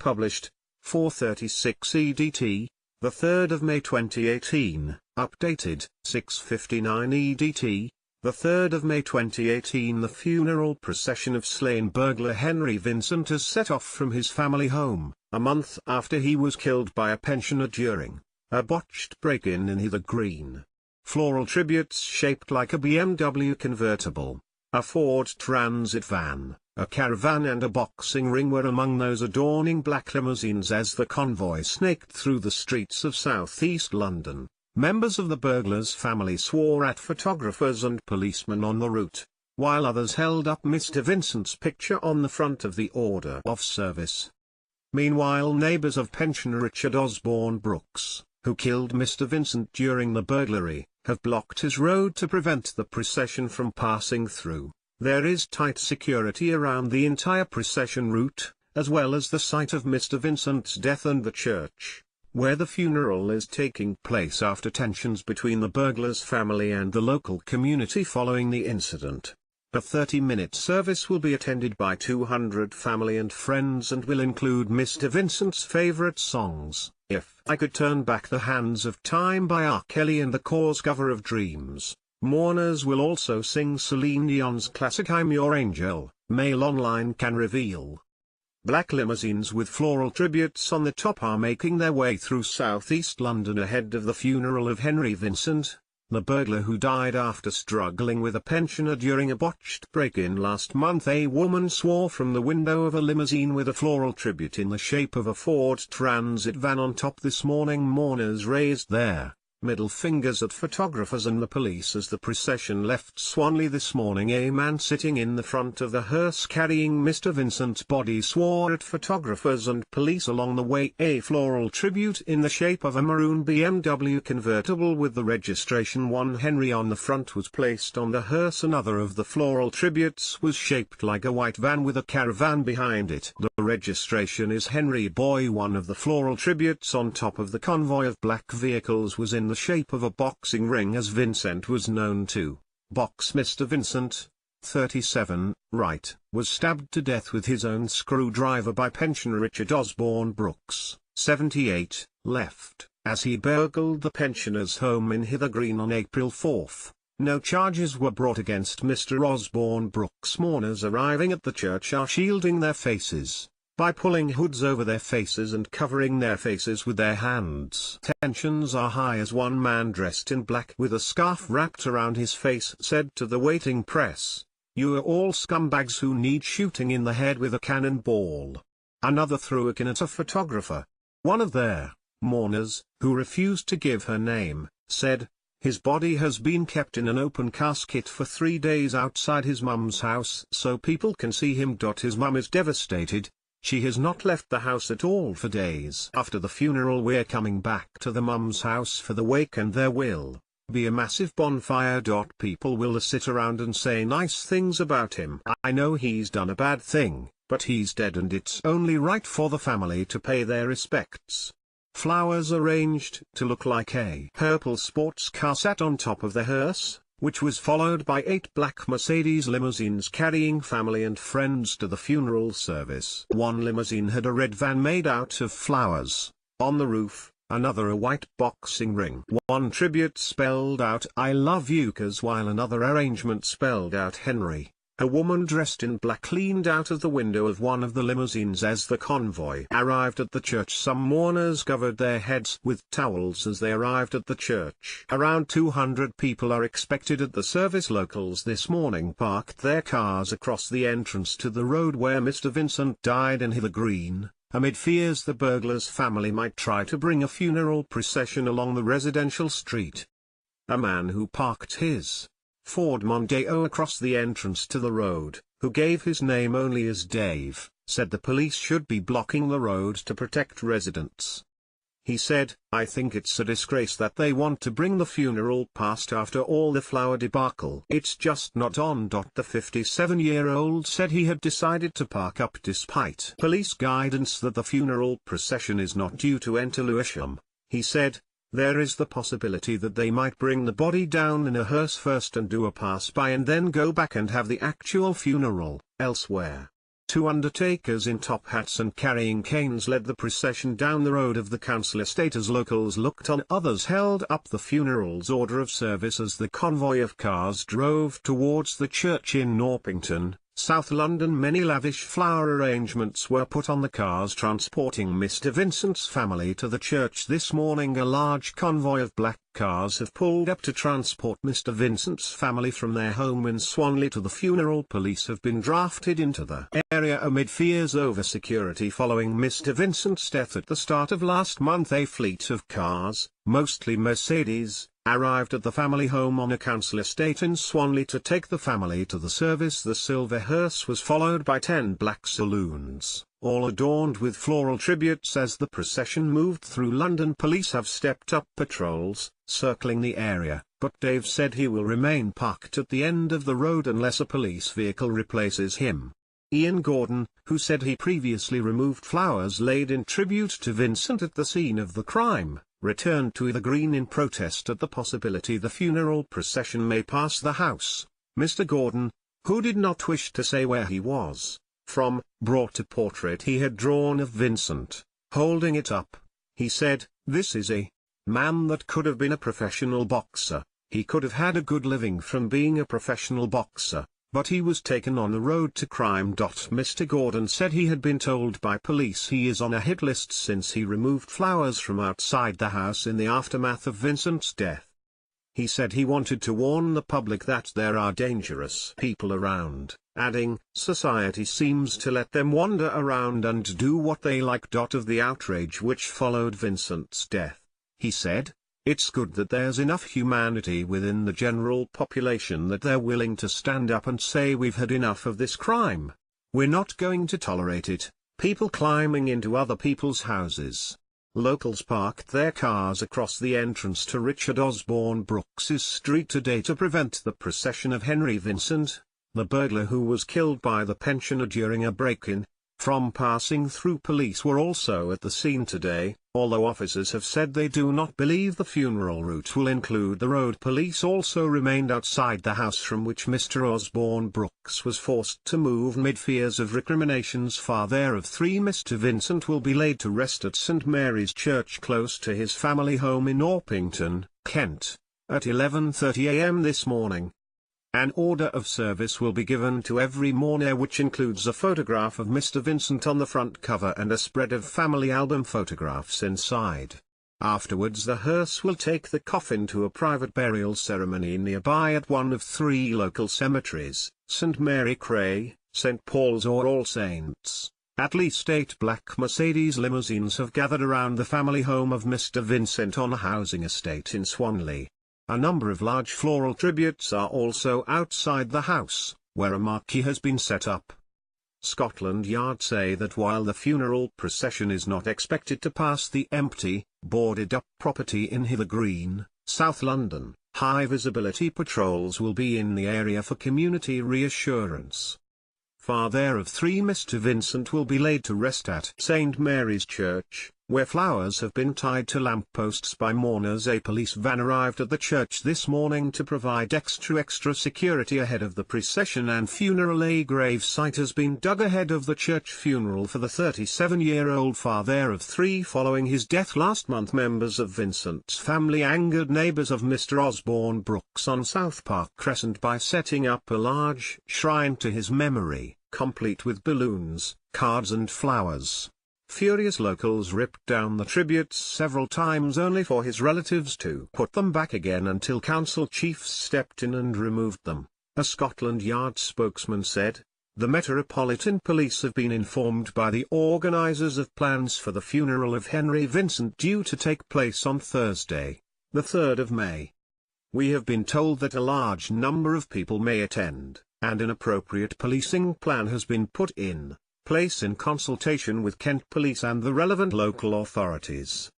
published, 4:36 EDT, the 3rd of May 2018, updated, 6:59 EDT, the 3rd of May 2018. The funeral procession of slain burglar Henry Vincent has set off from his family home, a month after he was killed by a pensioner during a botched break-in in Hither Green. Floral tributes shaped like a BMW convertible, a Ford Transit van, a caravan and a boxing ring were among those adorning black limousines as the convoy snaked through the streets of southeast London. Members of the burglar's family swore at photographers and policemen on the route, while others held up Mr. Vincent's picture on the front of the order of service. Meanwhile, neighbours of pensioner Richard Osborne Brooks, who killed Mr. Vincent during the burglary, have blocked his road to prevent the procession from passing through. There is tight security around the entire procession route, as well as the site of Mr. Vincent's death and the church, where the funeral is taking place after tensions between the burglar's family and the local community following the incident. A 30-minute service will be attended by 200 family and friends and will include Mr. Vincent's favourite songs, If I Could Turn Back the Hands of Time by R. Kelly and the Cause cover of Dreams. Mourners will also sing Celine Dion's classic I'm Your Angel, Mail Online can reveal. Black limousines with floral tributes on the top are making their way through southeast London ahead of the funeral of Henry Vincent, the burglar who died after struggling with a pensioner during a botched break-in last month. A woman swore from the window of a limousine with a floral tribute in the shape of a Ford Transit van on top this morning. Mourners raised their middle fingers at photographers and the police as the procession left Swanley this morning. A man sitting in the front of the hearse carrying Mr. Vincent's body swore at photographers and police along the way. A floral tribute in the shape of a maroon BMW convertible with the registration 1 Henry on the front was placed on the hearse. Another of the floral tributes was shaped like a white van with a caravan behind it. The registration is Henry Boy. One of the floral tributes on top of the convoy of black vehicles was in the shape of a boxing ring, as Vincent was known to box. Mr. Vincent, 37, right, was stabbed to death with his own screwdriver by pensioner Richard Osborne Brooks, 78, left, as he burgled the pensioner's home in Hither Green on April 4. No charges were brought against Mr. Osborne Brooks. Mourners arriving at the church are shielding their faces by pulling hoods over their faces and covering their faces with their hands. Tensions are high as one man dressed in black with a scarf wrapped around his face said to the waiting press, "You are all scumbags who need shooting in the head with a cannonball." Another threw a can at a photographer. One of their mourners, who refused to give her name, said, "His body has been kept in an open casket for 3 days outside his mum's house so people can see him. His mum is devastated. She has not left the house at all for days. After the funeral we're coming back to the mum's house for the wake and there will be a massive bonfire. People will sit around and say nice things about him. I know he's done a bad thing, but he's dead and it's only right for the family to pay their respects." Flowers arranged to look like a purple sports car sat on top of the hearse, which was followed by 8 black Mercedes limousines carrying family and friends to the funeral service. One limousine had a red van made out of flowers on the roof, another a white boxing ring. One tribute spelled out "I love you cuz," while another arrangement spelled out Henry. A woman dressed in black leaned out of the window of one of the limousines as the convoy arrived at the church. Some mourners covered their heads with towels as they arrived at the church. Around 200 people are expected at the service. Locals this morning parked their cars across the entrance to the road where Mr. Vincent died in Hither Green, amid fears the burglar's family might try to bring a funeral procession along the residential street. A man who parked his Ford Mondeo across the entrance to the road, who gave his name only as Dave, said the police should be blocking the road to protect residents. He said, "I think it's a disgrace that they want to bring the funeral past after all the flower debacle. It's just not on." The 57-year-old said he had decided to park up despite police guidance that the funeral procession is not due to enter Lewisham. He said, "There is the possibility that they might bring the body down in a hearse first and do a pass-by and then go back and have the actual funeral elsewhere." Two undertakers in top hats and carrying canes led the procession down the road of the council estate as locals looked on. Others held up the funeral's order of service as the convoy of cars drove towards the church in Orpington, South London. Many lavish flower arrangements were put on the cars transporting Mr. Vincent's family to the church this morning. A large convoy of black cars have pulled up to transport Mr. Vincent's family from their home in Swanley to the funeral. Police have been drafted into the area amid fears over security following Mr. Vincent's death at the start of last month. A fleet of cars, mostly Mercedes, arrived at the family home on a council estate in Swanley to take the family to the service. The silver hearse was followed by 10 black saloons, all adorned with floral tributes as the procession moved through London. Police have stepped up patrols, circling the area, but Dave said he will remain parked at the end of the road unless a police vehicle replaces him. Ian Gordon, who said he previously removed flowers laid in tribute to Vincent at the scene of the crime, returned to Hither Green in protest at the possibility the funeral procession may pass the house. Mr. Gordon, who did not wish to say where he was from, brought a portrait he had drawn of Vincent. Holding it up, he said, "This is a man that could have been a professional boxer. He could have had a good living from being a professional boxer, but he was taken on the road to crime." Mr. Gordon said he had been told by police he is on a hit list since he removed flowers from outside the house in the aftermath of Vincent's death. He said he wanted to warn the public that there are dangerous people around, adding, "Society seems to let them wander around and do what they like." Of the outrage which followed Vincent's death, he said, "It's good that there's enough humanity within the general population that they're willing to stand up and say we've had enough of this crime. We're not going to tolerate it." People climbing into other people's houses. Locals parked their cars across the entrance to Richard Osborne Brooks's street today to prevent the procession of Henry Vincent, the burglar who was killed by the pensioner during a break-in, from passing through. Police were also at the scene today, although officers have said they do not believe the funeral route will include the road. Police also remained outside the house from which Mr. Osborne Brooks was forced to move amid fears of recriminations. Father of 3 Mr. Vincent will be laid to rest at St. Mary's Church close to his family home in Orpington, Kent, at 11:30 a.m. this morning. An order of service will be given to every mourner, which includes a photograph of Mr. Vincent on the front cover and a spread of family album photographs inside. Afterwards the hearse will take the coffin to a private burial ceremony nearby at one of 3 local cemeteries, St. Mary Cray, St. Paul's or All Saints. At least 8 black Mercedes limousines have gathered around the family home of Mr. Vincent on a housing estate in Swanley. A number of large floral tributes are also outside the house, where a marquee has been set up. Scotland Yard say that while the funeral procession is not expected to pass the empty, boarded-up property in Hither Green, South London, high-visibility patrols will be in the area for community reassurance. Father of 3 Mr. Vincent will be laid to rest at St. Mary's Church, where flowers have been tied to lampposts by mourners. A police van arrived at the church this morning to provide extra security ahead of the procession and funeral. A grave site has been dug ahead of the church funeral for the 37-year-old father of 3 following his death last month. Members of Vincent's family angered neighbours of Mr. Osborne Brooks on South Park Crescent by setting up a large shrine to his memory, complete with balloons, cards and flowers. Furious locals ripped down the tributes several times only for his relatives to put them back again until council chiefs stepped in and removed them. A Scotland Yard spokesman said, "The Metropolitan Police have been informed by the organisers of plans for the funeral of Henry Vincent due to take place on Thursday, the 3rd of May. We have been told that a large number of people may attend, and an appropriate policing plan has been put in place in consultation with Kent Police and the relevant local authorities."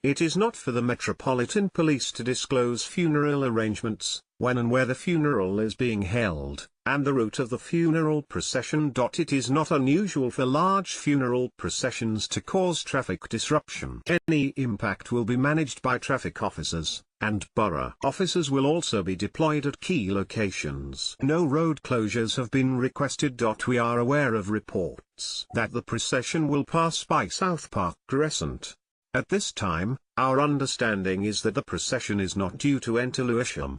It is not for the Metropolitan Police to disclose funeral arrangements, when and where the funeral is being held, and the route of the funeral procession. It is not unusual for large funeral processions to cause traffic disruption. Any impact will be managed by traffic officers, and borough officers will also be deployed at key locations. No road closures have been requested. We are aware of reports that the procession will pass by South Park Crescent. At this time, our understanding is that the procession is not due to enter Lewisham.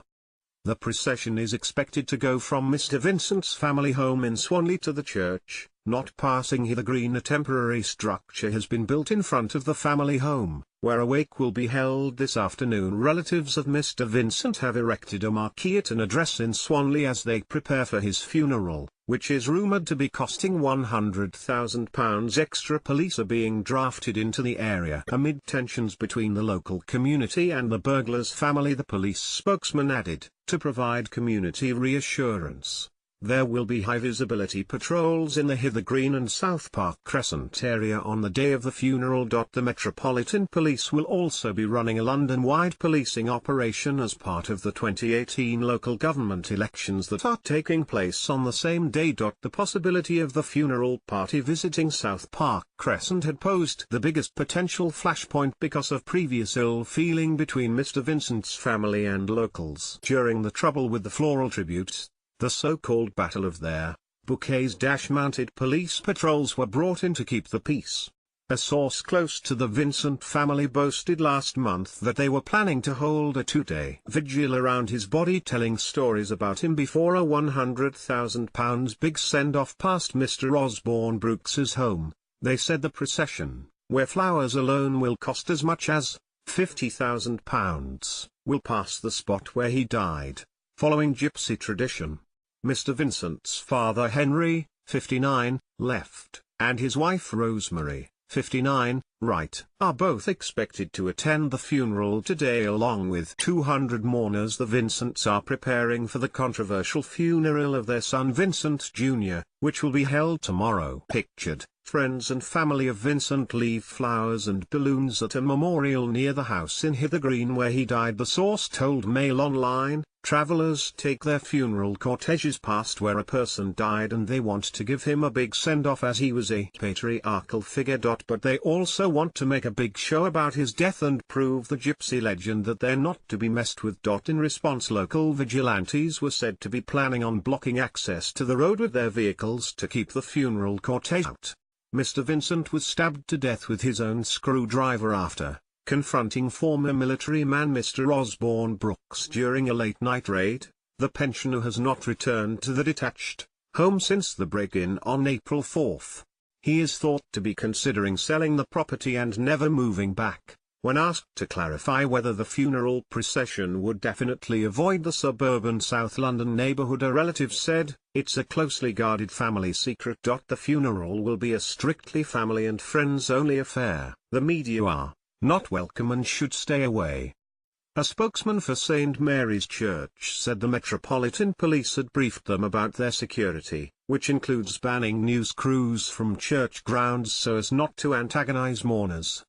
The procession is expected to go from Mr. Vincent's family home in Swanley to the church, not passing Hither Green. A temporary structure has been built in front of the family home, where a wake will be held this afternoon. Relatives of Mr. Vincent have erected a marquee at an address in Swanley as they prepare for his funeral, which is rumoured to be costing £100,000 extra. Police are being drafted into the area amid tensions between the local community and the burglar's family. The police spokesman added, to provide community reassurance, there will be high-visibility patrols in the Hither Green and South Park Crescent area on the day of the funeral. The Metropolitan Police will also be running a London-wide policing operation as part of the 2018 local government elections that are taking place on the same day. The possibility of the funeral party visiting South Park Crescent had posed the biggest potential flashpoint because of previous ill-feeling between Mr. Vincent's family and locals during the trouble with the floral tributes. The so-called Battle of their Bouquets. Mounted police patrols were brought in to keep the peace. A source close to the Vincent family boasted last month that they were planning to hold a 2-day vigil around his body, telling stories about him before a £100,000 big send-off past Mr. Osborne Brooks's home. They said the procession, where flowers alone will cost as much as £50,000, will pass the spot where he died. Following gypsy tradition, Mr. Vincent's father Henry, 59, left, and his wife Rosemary, 59, right, are both expected to attend the funeral today along with 200 mourners. The Vincents are preparing for the controversial funeral of their son Vincent Jr., which will be held tomorrow. Pictured, friends and family of Vincent leave flowers and balloons at a memorial near the house in Hither Green where he died. The source told Mail Online, travelers take their funeral corteges past where a person died and they want to give him a big send-off as he was a patriarchal figure. But they also want to make a big show about his death and prove the gypsy legend that they're not to be messed with. In response, local vigilantes were said to be planning on blocking access to the road with their vehicles to keep the funeral cortege out. Mr. Vincent was stabbed to death with his own screwdriver after confronting former military man Mr. Osborne Brooks during a late-night raid. The pensioner has not returned to the detached home since the break-in on April 4. He is thought to be considering selling the property and never moving back. When asked to clarify whether the funeral procession would definitely avoid the suburban South London neighbourhood, a relative said, "It's a closely guarded family secret. The funeral will be a strictly family and friends-only affair. The media are not welcome and should stay away." A spokesman for St. Mary's Church said the Metropolitan Police had briefed them about their security, which includes banning news crews from church grounds so as not to antagonise mourners.